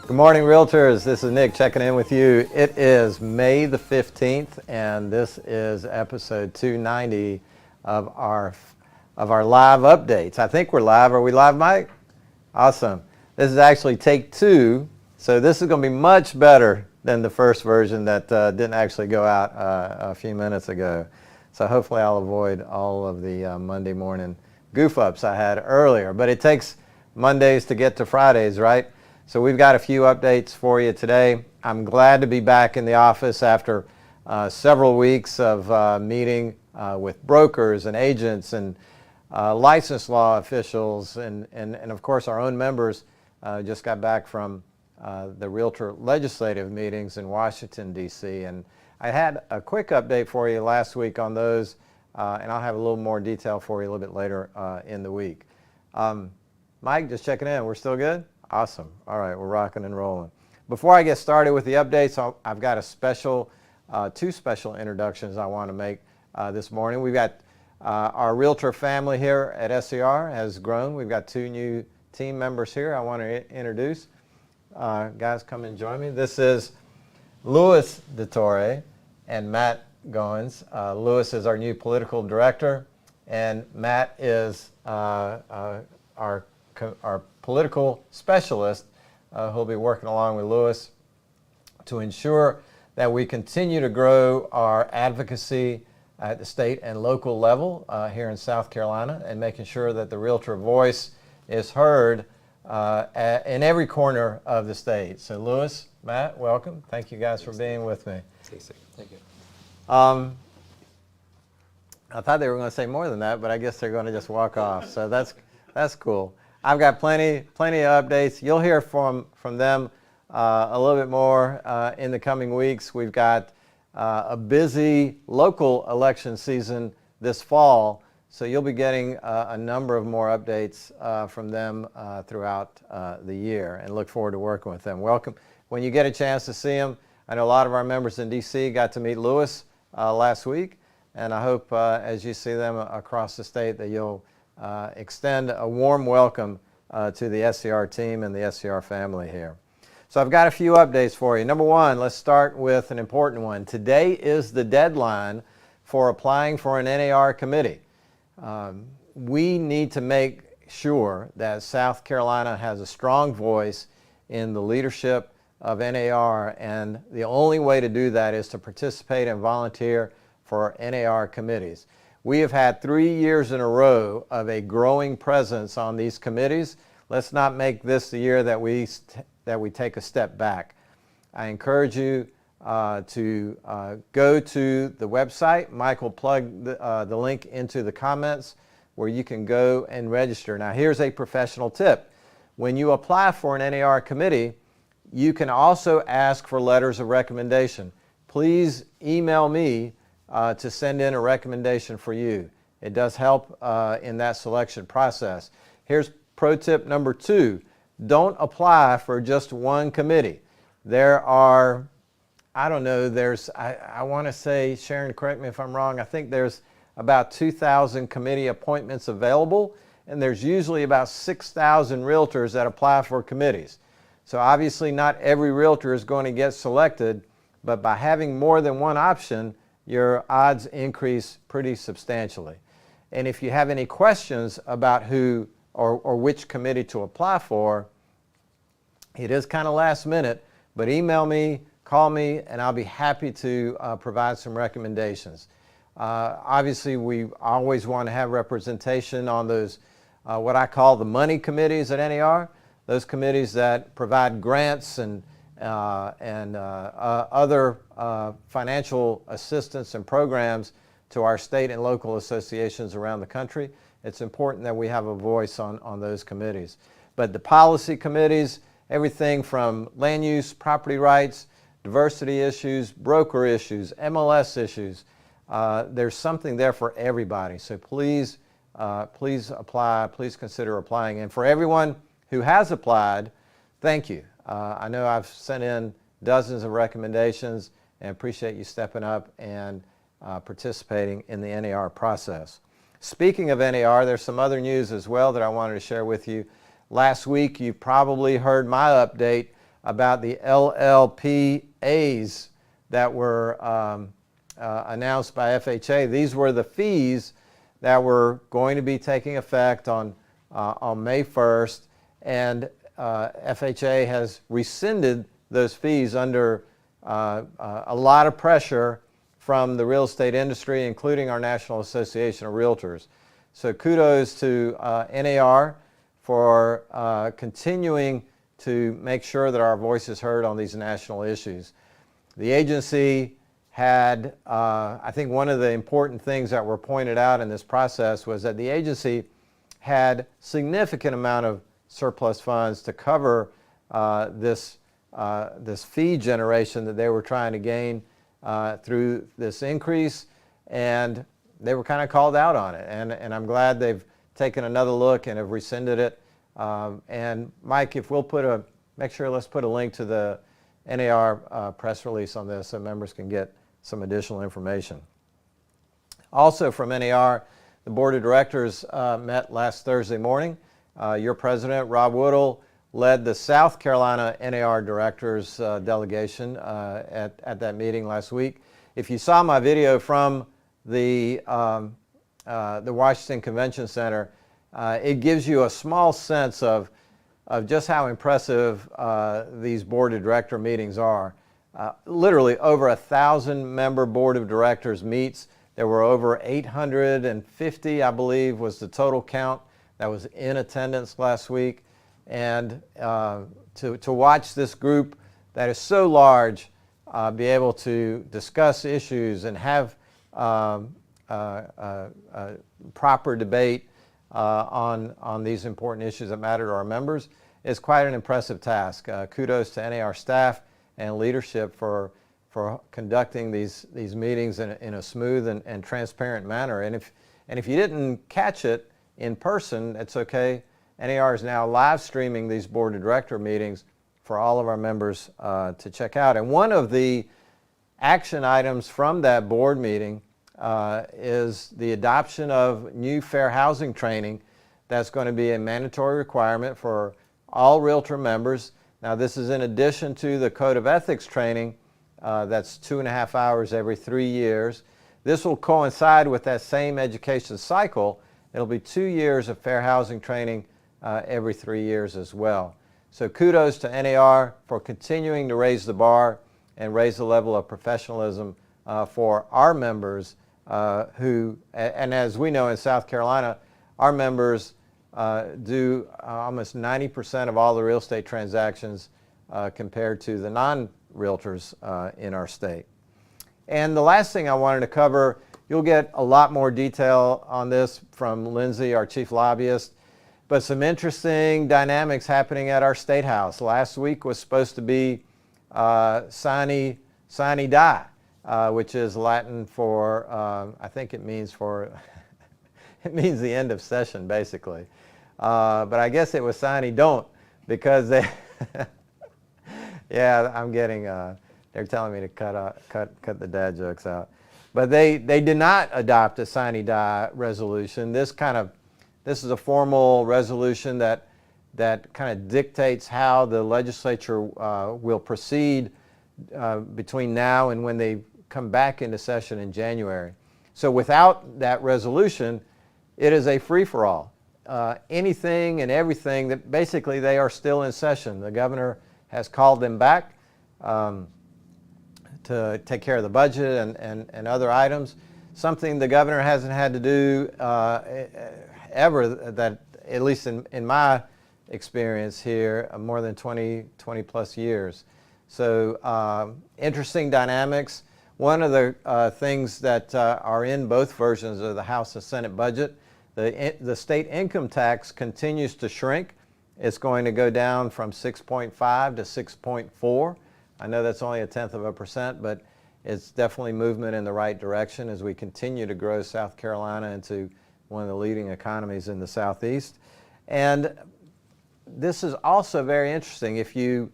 Good morning, Realtors. This is Nick checking in with you. It is May the 15th, and this is episode 290 of our live updates. I think we're live. Are we live, Mike? Awesome. This is actually take two, so this is going to be much better than the first version that didn't actually go out a few minutes ago. So hopefully I'll avoid all of the Monday morning goof-ups I had earlier. But it takes Mondays to get to Fridays, right? So we've got a few updates for you today. I'm glad to be back in the office after several weeks of meeting with brokers and agents and licensed law officials and of course our own members. Just got back from the Realtor legislative meetings in Washington, D.C. And I had a quick update for you last week on those, and I'll have a little more detail for you a little bit later in the week. Mike, just checking in. We're still good? Awesome. All right, we're rocking and rolling. Before I get started with the updates, I've got two special introductions I want to make this morning. We've got our Realtor family here at SCR has grown. We've got two new team members here I want to introduce. Guys, come and join me. This is Louis DeTore and Matt Goins. Louis is our new political director, and Matt is our political specialist who'll be working along with Louis to ensure that we continue to grow our advocacy at the state and local level here in South Carolina, and making sure that the Realtor voice is heard in every corner of the state. So Louis, Matt, welcome. Thank you guys for being with me. Thank you. I thought they were going to say more than that, but I guess they're going to just walk off. So that's cool. I've got plenty of updates. You'll hear from them a little bit more in the coming weeks. We've got a busy local election season this fall, so you'll be getting a number of more updates from them throughout the year, and look forward to working with them. Welcome. When you get a chance to see them, I know a lot of our members in D.C. got to meet Louis last week, and I hope as you see them across the state that you'll extend a warm welcome to the SCR team and the SCR family here. So I've got a few updates for you. Number one, let's start with an important one. Today is the deadline for applying for an NAR committee. We need to make sure that South Carolina has a strong voice in the leadership of NAR, and the only way to do that is to participate and volunteer for NAR committees. We have had 3 years in a row of a growing presence on these committees. Let's not make this the year that we take a step back. I encourage you to go to the website. Mike will plug the link into the comments where you can go and register. Now here's a professional tip. When you apply for an NAR committee, you can also ask for letters of recommendation. Please email me to send in a recommendation for you. It does help in that selection process. Here's pro tip number 2. Don't apply for just one committee. There are, I don't know, I want to say, Sharon, correct me if I'm wrong, I think there's about 2,000 committee appointments available, and there's usually about 6,000 realtors that apply for committees. So obviously not every realtor is going to get selected, but by having more than one option, your odds increase pretty substantially. And if you have any questions about who or which committee to apply for, it is kind of last minute, but email me, call me, and I'll be happy to provide some recommendations. Obviously, we always want to have representation on those, what I call the money committees at NAR, those committees that provide grants and other financial assistance and programs to our state and local associations around the country. It's important that we have a voice on those committees. But the policy committees, everything from land use, property rights, diversity issues, broker issues, MLS issues, there's something there for everybody. So please apply, please consider applying. And for everyone who has applied, thank you. I know I've sent in dozens of recommendations, and appreciate you stepping up and participating in the NAR process. Speaking of NAR, there's some other news as well that I wanted to share with you. Last week, you probably heard my update about the LLPAs that were announced by FHA. These were the fees that were going to be taking effect on May 1st, and FHA has rescinded those fees under a lot of pressure from the real estate industry, including our National Association of Realtors. So kudos to NAR for continuing to make sure that our voice is heard on these national issues. The agency had, I think one of the important things that were pointed out in this process was that the agency had significant amount of surplus funds to cover this fee generation that they were trying to gain through this increase, and they were kind of called out on it. And I'm glad they've taken another look and have rescinded it. And Mike, if we'll let's put a link to the NAR press release on this so members can get some additional information. Also from NAR, the board of directors met last Thursday morning. Your president, Rob Woodall, led the South Carolina NAR directors delegation at that meeting last week. If you saw my video from the Washington Convention Center, it gives you a small sense of just how impressive these board of director meetings are. Literally over 1,000 member board of directors meets. There were over 850, I believe, was the total count that was in attendance last week. And to watch this group that is so large be able to discuss issues and have proper debate on these important issues that matter to our members is quite an impressive task. Kudos to NAR staff and leadership for conducting these meetings in a smooth and transparent manner. And if you didn't catch it in person, it's okay. NAR is now live streaming these board of director meetings for all of our members to check out. And one of the action items from that board meeting is the adoption of new fair housing training that's going to be a mandatory requirement for all realtor members. Now, this is in addition to the Code of Ethics training that's 2.5 hours every 3 years. This will coincide with that same education cycle. It'll be 2 years of fair housing training every 3 years as well. So kudos to NAR for continuing to raise the bar and raise the level of professionalism for our members who, and as we know in South Carolina, our members do almost 90% of all the real estate transactions compared to the non-realtors in our state. And the last thing I wanted to cover, you'll get a lot more detail on this from Lindsay, our chief lobbyist, but some interesting dynamics happening at our State House. Last week was supposed to be sine die, which is Latin for, I think it means it means the end of session, basically. But I guess it was sine don't, because they, yeah, I'm getting, they're telling me to cut the dad jokes out. But they did not adopt a sine die resolution. This is a formal resolution that kind of dictates how the legislature will proceed between now and when they come back into session in January. So without that resolution, it is a free-for-all. Anything and everything that basically they are still in session. The governor has called them back to take care of the budget and other items. Something the governor hasn't had to do ever, that at least in my experience here, more than 20 plus years. So interesting dynamics. One of the things that are in both versions of the House and Senate budget, the state income tax continues to shrink. It's going to go down from 6.5 to 6.4. I know that's only 0.1%, but it's definitely movement in the right direction as we continue to grow South Carolina into one of the leading economies in the Southeast. And this is also very interesting. If you've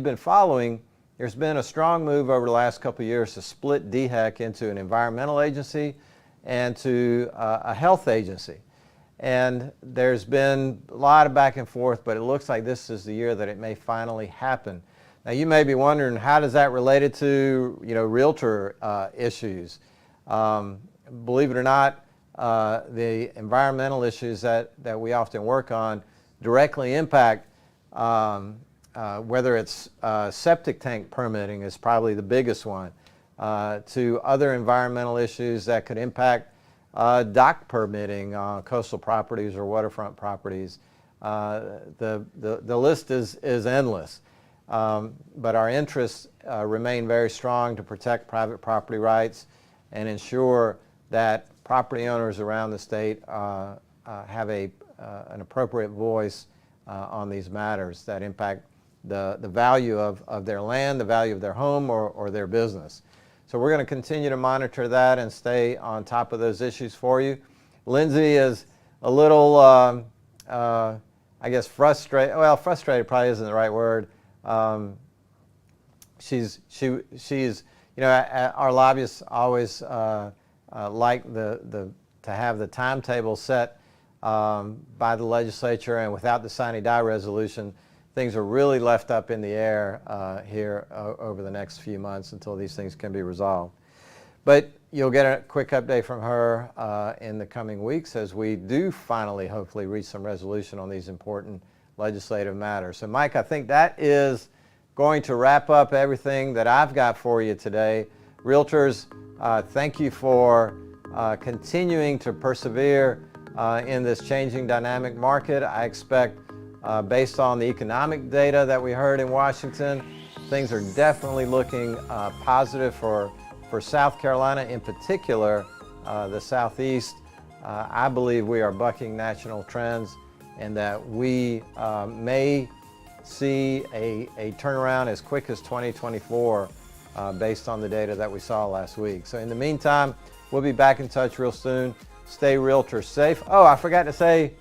been following, there's been a strong move over the last couple of years to split DHEC into an environmental agency and to a health agency. And there's been a lot of back and forth, but it looks like this is the year that it may finally happen. Now you may be wondering, how does that relate to realtor issues? Believe it or not, the environmental issues that we often work on directly impact whether it's septic tank permitting is probably the biggest one, to other environmental issues that could impact dock permitting on coastal properties or waterfront properties. The list is endless. But our interests remain very strong to protect private property rights and ensure that property owners around the state have an appropriate voice on these matters that impact the value of their land, the value of their home or their business. So we're going to continue to monitor that and stay on top of those issues for you. Lindsay is a little, I guess, frustrated. Well, frustrated probably isn't the right word. She's our lobbyists always like to have the timetable set by the legislature, and without the sine die resolution, things are really left up in the air here over the next few months until these things can be resolved. But you'll get a quick update from her in the coming weeks as we do finally, hopefully, reach some resolution on these important legislative matters. So Mike, I think that is going to wrap up everything that I've got for you today. Realtors, thank you for continuing to persevere in this changing dynamic market. I expect, based on the economic data that we heard in Washington, things are definitely looking positive for South Carolina, in particular the Southeast. I believe we are bucking national trends, and that we may see a turnaround as quick as 2024 based on the data that we saw last week. So in the meantime, we'll be back in touch real soon. Stay realtor safe. Oh, I forgot to say,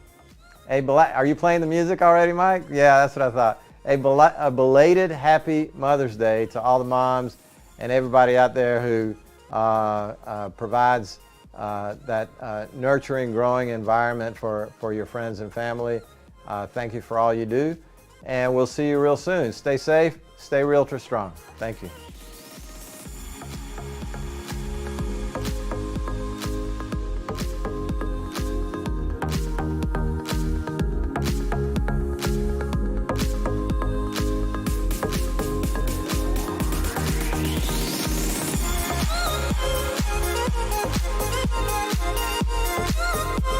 are you playing the music already, Mike? Yeah, that's what I thought. A belated Happy Mother's Day to all the moms and everybody out there who provides that nurturing, growing environment for your friends and family. Thank you for all you do, and we'll see you real soon. Stay safe, stay realtor strong. Thank you.